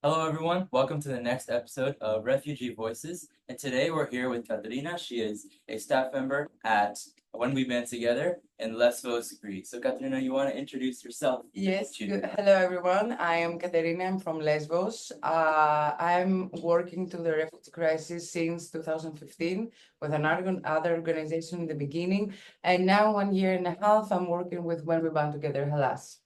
Hello, everyone. Welcome to the next episode of Refugee Voices. And today we're here with Katerina. She is a staff member at When We Band Together in Lesvos, Greece. So, Katerina, you want to introduce yourself? Yes, hello everyone. I am Katerina. I'm from Lesvos. I'm working to the refugee crisis since 2015 with other organization in the beginning. And now 1 year and a half, I'm working with When We Band Together, Hellas.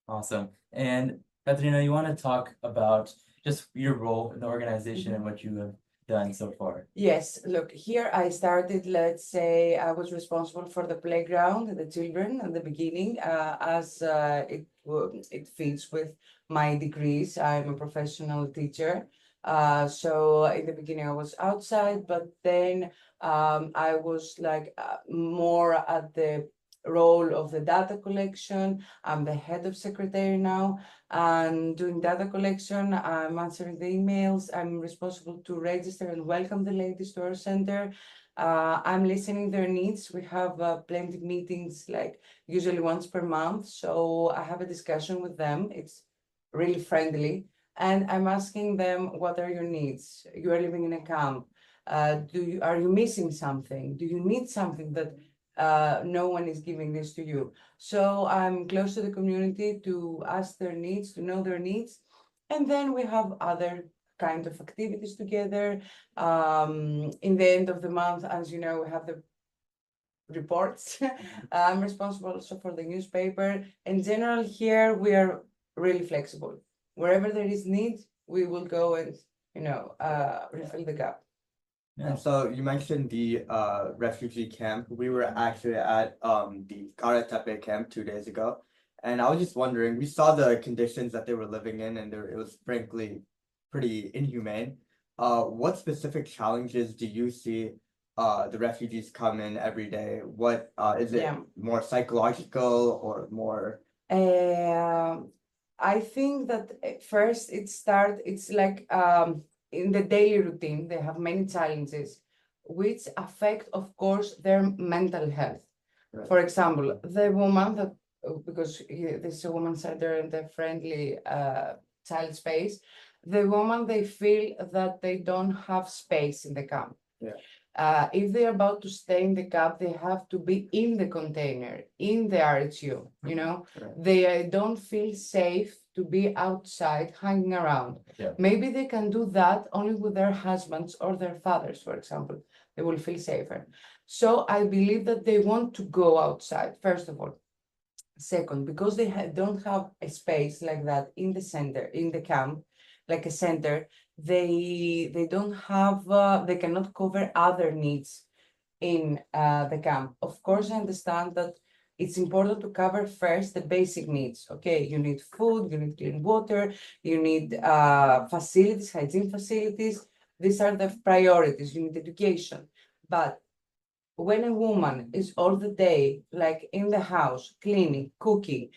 Awesome. And Katerina, you want to talk about just your role in the organization and what you have done so far? Yes, look, here I started, let's say, I was responsible for the playground, the children at the beginning, as it fits with my degrees. I'm a professional teacher. So in the beginning I was outside, but then I was like more at the role of the data collection. I'm the head of secretary now and doing data collection. I'm answering the emails. I'm responsible to register and welcome the ladies to our center. I'm listening their needs. We have plenty of meetings, like usually once per month. So I have a discussion with them. It's really friendly. And I'm asking them, what are your needs? You are living in a camp. Are you missing something? Do you need something that no one is giving this to you? So I'm close to the community to ask their needs, to know their needs. And then we have other kind of activities together. In the end of the month, as you know, we have the reports. I'm responsible also for the newspaper. In general, here we are really flexible. Wherever there is need, we will go and, refill the gap. And so you mentioned the refugee camp. We were actually at the Karattepe camp 2 days ago. And I was just wondering, we saw the conditions that they were living in, and it was frankly pretty inhumane. What specific challenges do you see the refugees come in every day? What is it more psychological or more? I think that first it's like in the daily routine, they have many challenges which affect, of course, their mental health. Right. For example, the woman that, because this is a woman center and a friendly child space, the woman, they feel that they don't have space in the camp. Yeah. If they're about to stay in the camp, they have to be in the container, in the RHU, Right. They don't feel safe to be outside hanging around. Yeah. Maybe they can do that only with their husbands or their fathers, for example. They will feel safer. So I believe that they want to go outside, first of all. Second, because they don't have a space like that in the center, in the camp, like a center, they don't have, they cannot cover other needs in the camp. Of course, I understand that it's important to cover first the basic needs. Okay, you need food, you need clean water, you need facilities, hygiene facilities. These are the priorities. You need education. But when a woman is all the day, like in the house, cleaning, cooking,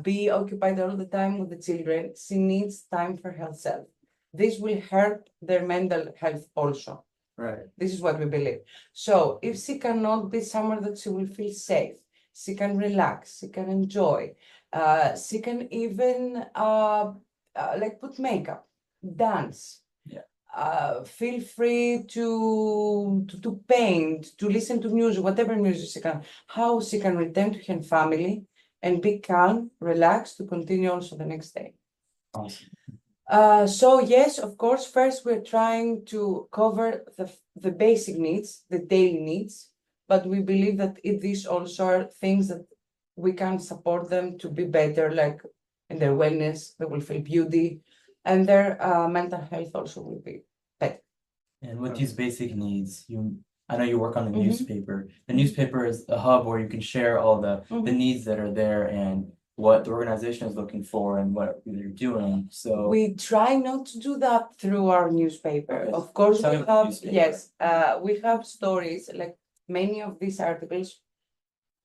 be occupied all the time with the children, she needs time for herself. This will hurt their mental health also. Right. This is what we believe. So if she cannot be somewhere that she will feel safe, she can relax, she can enjoy, she can even like put makeup, dance. Feel free to paint, to listen to music, whatever music she can, how she can return to her family and be calm, relaxed to continue also the next day. Awesome. So yes, of course, first we're trying to cover the basic needs, the daily needs, but we believe that these also are things that we can support them to be better, like in their wellness, they will feel beauty, and their mental health also will be better. And with these basic needs, I know you work on the newspaper. The newspaper is a hub where you can share all the needs that are there and what the organization is looking for and what they're doing. So we try not to do that through our newspaper. Okay. Of course, Tell we me about the have, newspaper. yes, we have stories, like many of these articles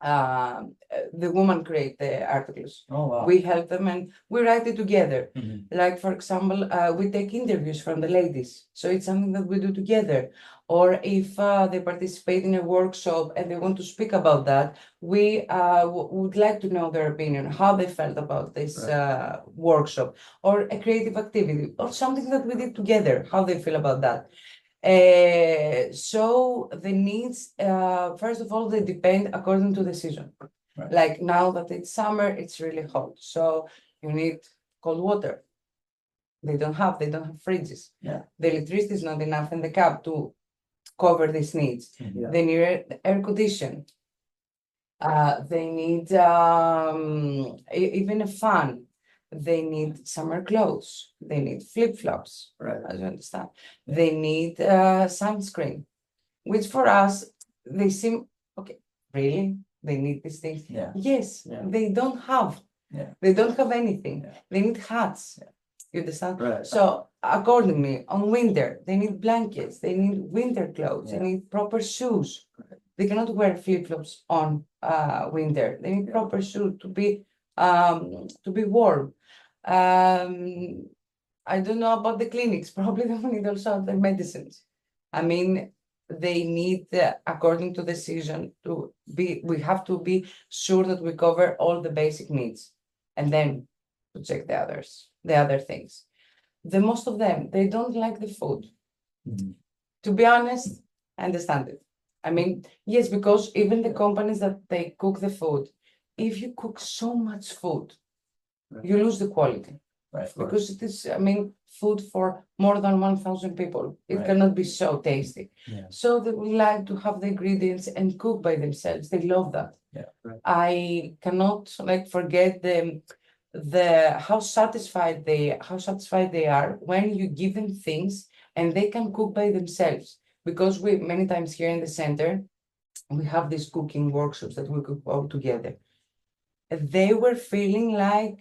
the women create the articles. Oh, wow. We help them and we write it together. Mhm. Like, for example, we take interviews from the ladies. So it's something that we do together. Or if they participate in a workshop and they want to speak about that, we would like to know their opinion, how they felt about this workshop, or a creative activity, or something that we did together, how they feel about that. So the needs, first of all, they depend according to the season. Right. Like now that it's summer, it's really hot. So you need cold water. They don't have fridges. Yeah. The electricity is not enough in the cab to cover these needs. Mhm. They need air condition. They need even a fan. They need summer clothes. They need flip-flops, Right. as you understand. Yeah. They need sunscreen, which for us, they seem, okay, really? They need these things? Yeah. Yes, Yeah. they don't have. Yeah. They don't have anything. Yeah. They need hats. Yeah. You understand? Right. So accordingly, on winter, they need blankets, they need winter clothes, Yeah. they need proper shoes. Right. They cannot wear flip-flops on winter. They need Yeah. proper shoes to be warm. I don't know about the clinics. Probably they will need also the medicines. I mean, they need, according to the season, to be. We have to be sure that we cover all the basic needs, and then to check the other things. The most of them, they don't like the food. Mhm. To be honest, I understand it. I mean, yes, because even the companies that they cook the food, if you cook so much food, you lose the quality. Right. Of course. Because it is, I mean, food for more than 1,000 people. It Right. cannot be so tasty. Yeah. So they would like to have the ingredients and cook by themselves. They love that. Yeah. Right. I cannot forget the how satisfied they are when you give them things and they can cook by themselves. Because we many times here in the center, we have these cooking workshops that we cook all together. They were feeling like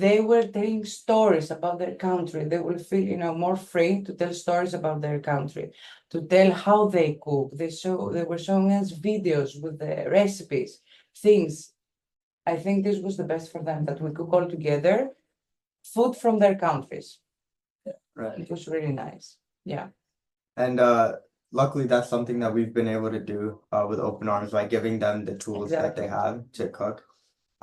they were telling stories about their country. They will feel, more free to tell stories about their country, to tell how they cook. They were showing us videos with the recipes, things. I think this was the best for them, that we cook all together, food from their countries. Right. It was really nice. Yeah. And luckily, that's something that we've been able to do with Open Arms by giving them the tools that they Exactly. have to cook.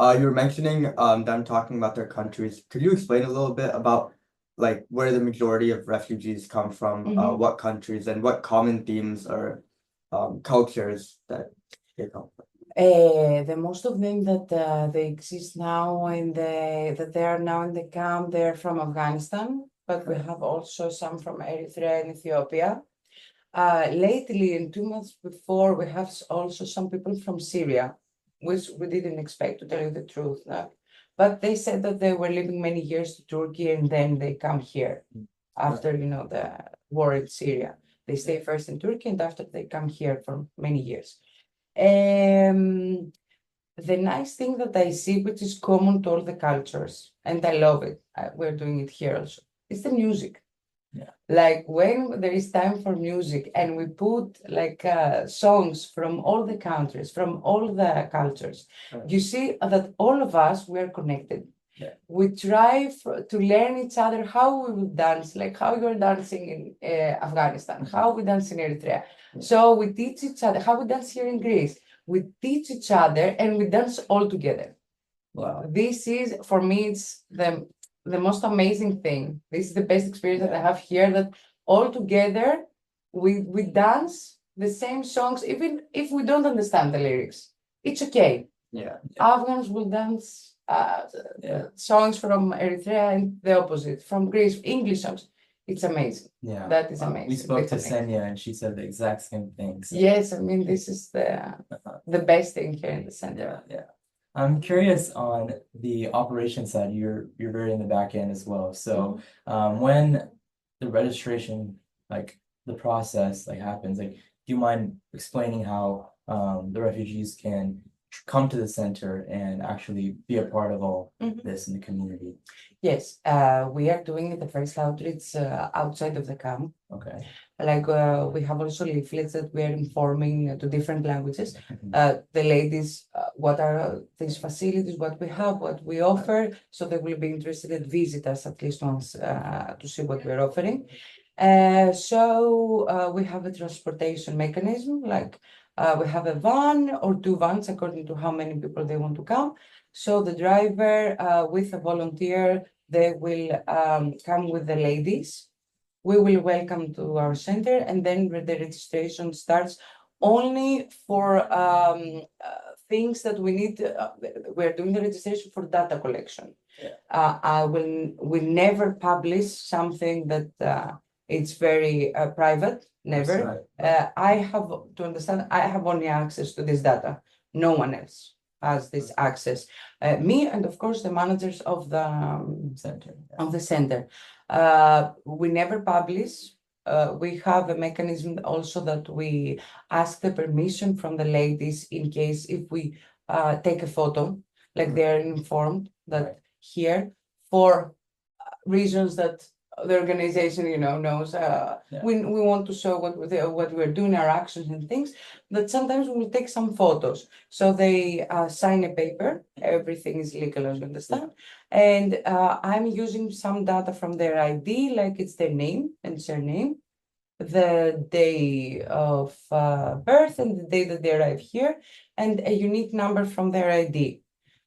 You were mentioning them talking about their countries. Could you explain a little bit about like where the majority of refugees come from, Mhm. what countries, and what common themes or cultures that they come from? The most of them that they exist now that they are now in the camp, they're from Afghanistan, but we have also some from Eritrea and Ethiopia. Lately, in 2 months before, we have also some people from Syria, which we didn't expect, to tell you the truth. But they said that they were living many years to Turkey and then they come here after the war in Syria. They stay first in Turkey and after they come here for many years. The nice thing that I see, which is common to all the cultures, and I love it, we're doing it here also, is the music. Yeah. Like when there is time for music and we put songs from all the countries, from all the cultures, Right. you see that all of us, we are connected. Yeah. We try to learn each other how we will dance, like how you're dancing in Afghanistan, how we dance in Eritrea. So we teach each other how we dance here in Greece. We teach each other and we dance all together. Wow. This is, for me, it's the most amazing thing. This is the best experience that I have here, that all together we dance the same songs, even if we don't understand the lyrics. It's okay. Yeah. Afghans will dance Yeah. songs from Eritrea and the opposite, from Greece, English songs. It's amazing. Yeah. That is We amazing. spoke It's to amazing. Senya and she said the exact same thing. So, Yes, I mean, this is the best thing here in the center. yeah. I'm curious on the operation side, you're very in the back end as well. So when the registration, like the process happens, do you mind explaining how the refugees can come to the center and actually be a part of all Mhm. this in the community? Yes, we are doing the first outreach outside of the camp. Okay. Like we have also leaflets that we are informing to different languages. The ladies, what are these facilities, what we have, what we offer, so they will be interested and visit us at least once to see what we're offering. So we have a transportation mechanism, like we have a van or two vans according to how many people they want to come. So the driver with a volunteer, they will come with the ladies. We will welcome to our center, and then the registration starts only for things that we need. We're doing the registration for data collection. Yeah. We never publish something that it's very private. Never. Right. I have to understand. I have only access to this data. No one else has this access. Me and of course the managers of the Center. center. We never publish. We have a mechanism also that we ask the permission from the ladies in case if we take a photo, like they're informed that here for reasons that the organization, knows. We want to show what we're doing, our actions and things. That sometimes we will take some photos. So they sign a paper. Everything is legal, as you understand. And I'm using some data from their ID, like it's their name and surname, the day of birth and the day that they arrive here, and a unique number from their ID.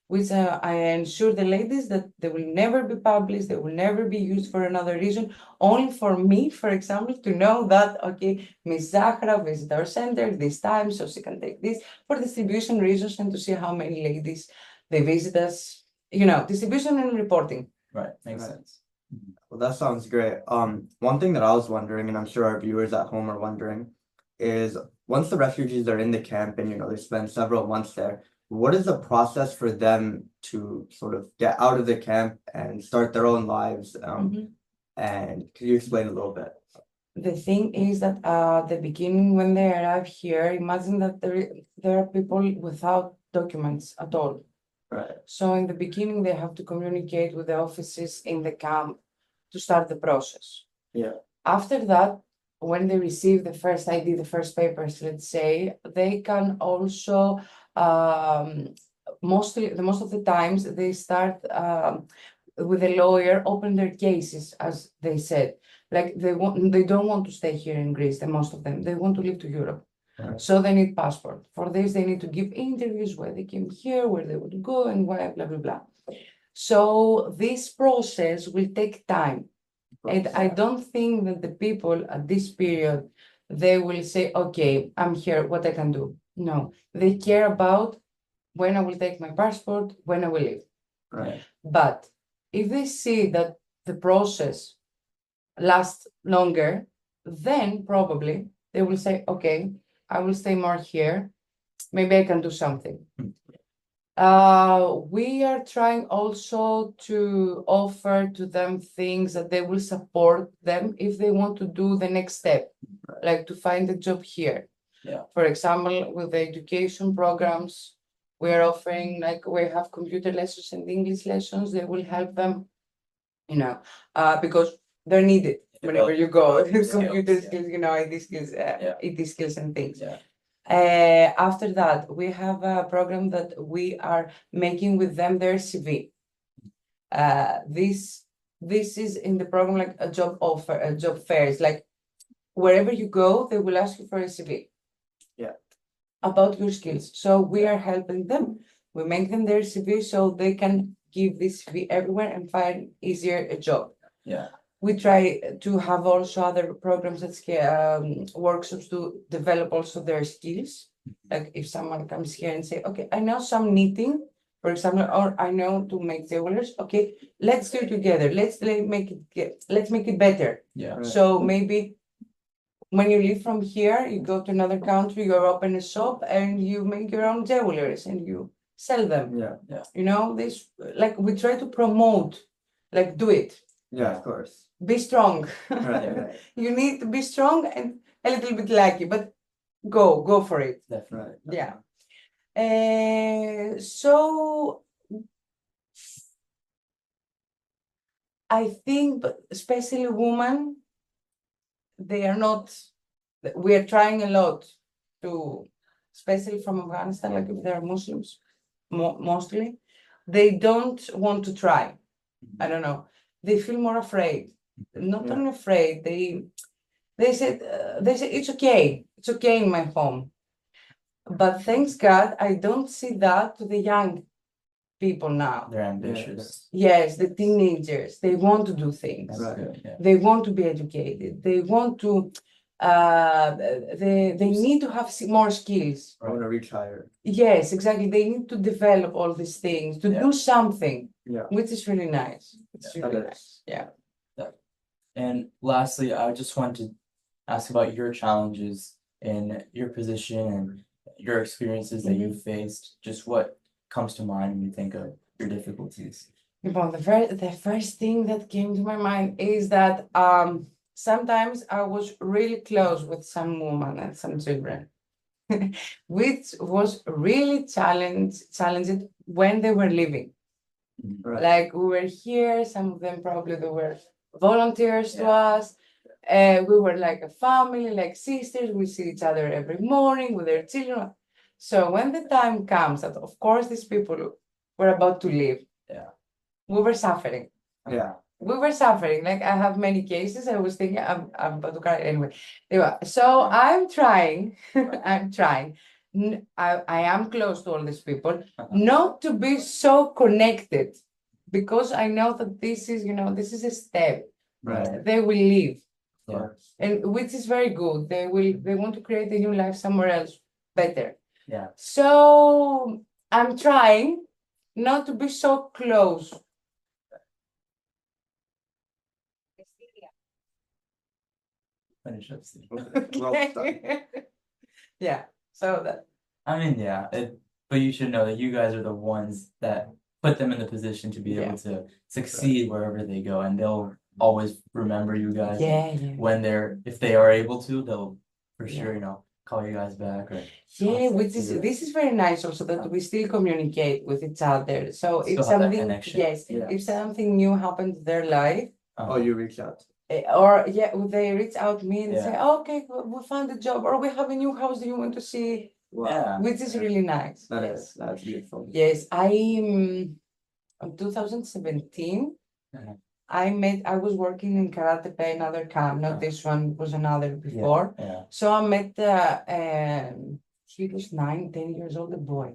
Which I ensure the ladies that they will never be published, they will never be used for another reason, only for me, for example, to know that, okay, Ms. Zahra visited our center this time, so she can take this for distribution reasons and to see how many ladies they visit us, distribution and reporting. Right. Makes Right. sense. Well, that sounds great. One thing that I was wondering, and I'm sure our viewers at home are wondering, is once the refugees are in the camp and they spend several months there, what is the process for them to sort of get out of the camp and start their own lives? And could you explain a little bit? The thing is that the beginning when they arrive here, imagine that there are people without documents at all. Right. So in the beginning, they have to communicate with the offices in the camp to start the process. Yeah. After that, when they receive the first ID, the first papers, let's say, they can also most of the times they start with a lawyer, open their cases, as they said. Like they don't want to stay here in Greece, the most of them. They want to leave to Europe. Right. So they need passport. For this, they need to give interviews why they came here, where they would go, and why, blah, blah, blah. So this process will take time. And I don't think that the people at this period, they will say, okay, I'm here, what I can do. No, they care about when I will take my passport, when I will leave. Right. But if they see that the process lasts longer, then probably they will say, okay, I will stay more here. Maybe I can do something. We are trying also to offer to them things that they will support them if they want to do the next step, like to find a job here. Yeah. For example, with the education programs, we are offering, like we have computer lessons and English lessons. They will help them, because they're needed whenever you go. Computer skills, IT skills, IT skills and things. Yeah. After that, we have a program that we are making with them their CV. This is in the program like a job offer, a job fairs. Like wherever you go, they will ask you for a CV. Yeah. About your skills. So we are helping them. We make them their CV so they can give this CV everywhere and find easier a job. Yeah. We try to have also other programs that workshops to develop also their skills. Like if someone comes here and say, okay, I know some knitting, for example, or I know to make jewelers. Okay, let's do it together. Let's make it better. Yeah. So maybe when you leave from here, you go to another country, you open a shop and you make your own jewelers and you sell them. Yeah. Yeah. This, like we try to promote, like do it. Yeah, of course. Be strong. Right. You need to be strong and a little bit lucky, but go for it. Definitely. Yeah. So I think, but especially women, they are not. We are trying a lot to, especially from Afghanistan, like if they are Muslims, mostly, they don't want to try. I don't know. They feel more afraid. Not Yeah. only afraid, they said it's okay in my home. But thanks God, I don't see that to the young people now. They're ambitious. Yes, the teenagers, they want to do things. That's Right. good, yeah. They want to be educated. They want to. They need to have more skills. I want to reach higher. Yes, exactly. They need to develop all these things to Yeah. do something, Yeah. which is really nice. It's Yeah, really that nice. is. Yeah. And lastly, I just want to ask about your challenges in your position and your experiences that you've faced. Just what comes to mind when you think of your difficulties? Well, the first thing that came to my mind is that sometimes I was really close with some women and some children, which was really challenging when they were living. Right. Like we were here, some of them probably they were volunteers to Yeah. us. We were like a family, like sisters. We see each other every morning with their children. So when the time comes that, of course, these people were about to leave, Yeah. we were suffering. Yeah. We were suffering. Like I have many cases. I was thinking I'm about to cry anyway. So I'm trying. I'm trying. I am close to all these people, not to be so connected, because I know that this is, this is a step. Right. They will leave, Yeah. and which is very good. They want to create a new life somewhere else better. Yeah. So I'm trying not to be so close. Finish up, Steve. Well done. Yeah. So that. I mean, yeah, but you should know that you guys are the ones that put them in the position to be Yeah. able to succeed wherever they go, and they'll always remember you guys. and Yeah. When if they are able to, they'll for Yeah. sure, call you guys back or Yeah, contact which is you. this is very nice also that we still communicate with each other. So Still if have that something, connection. yes, Yeah. if something new happened to their life, Oh, you reach out. or they reach out to me and say, Yeah. oh, okay, we found a job, or we have a new house. Do you want to see? Wow. Yeah. Which is really nice. That Yes. is. That's beautiful. Yes, in 2017, Mhm. I was working in Karate Pay, another camp, not this one, was another before. Yeah. So I met, he was 10 years old, a boy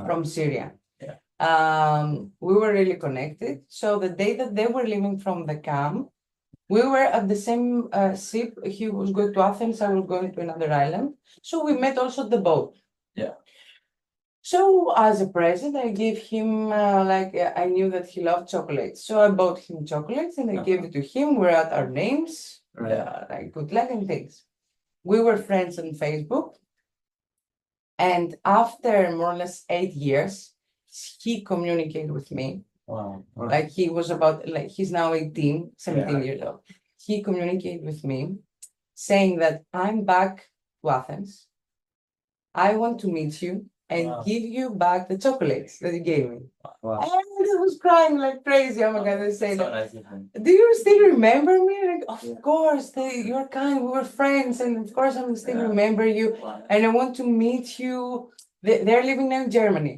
from Syria. Yeah. We were really connected. So the day that they were leaving from the camp, we were at the same ship. He was going to Athens, I was going to another island. So we met also at the boat. Yeah. So as a present, I gave him I knew that he loved chocolates, so I bought him chocolates and I gave it to him. We wrote our names, Right. like good luck and things. We were friends on Facebook, and after more or less 8 years, he communicated with me. Wow. Like he was about, like he's now 18, 17 Yeah. years old. He communicated with me, saying that I'm back to Athens. I want to meet you and Wow. give you back the chocolates that you gave me. Wow. And I was crying like crazy. Oh my God, they say, So like, nice of him. do you still remember me? Like, of Yeah. course, you're kind, we were friends, and of course I will still Yeah. remember you. Wow. And I want to meet you. They're living now in Germany.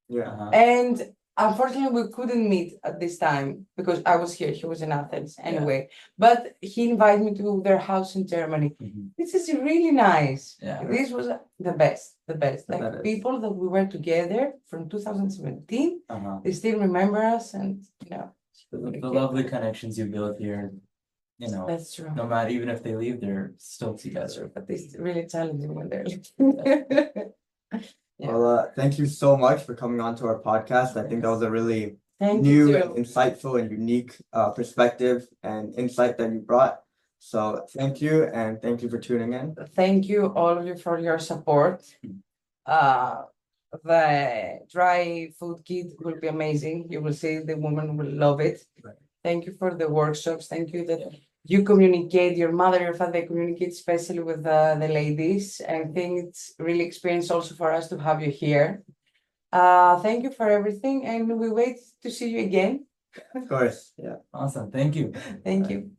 Yeah. And unfortunately, we couldn't meet at this time because I was here, he was in Athens anyway. But he invited me to their house in Germany. Mhm. This is really nice. Yeah. This was the best. That Like is. people that we were together from 2017, Uh-huh. they still remember us, and The lovely connections you build here, that's true. no matter, even if they leave, they're still together. But it's really challenging when they're Yeah. Well, thank you so much for coming on to our podcast. I think that was a really Thank new you and too. insightful and unique perspective and insight that you brought. So thank you, and thank you for tuning in. Thank you, all of you, for your support. The dry food kit will be amazing. You will see the woman will love it. Right. Thank you for the workshops. Thank you that you communicate, your mother, your father, they communicate, especially with the ladies. I think it's really experience also for us to have you here. Thank you for everything, and we wait to see you again. Of course, yeah. Awesome, thank you. Thank you.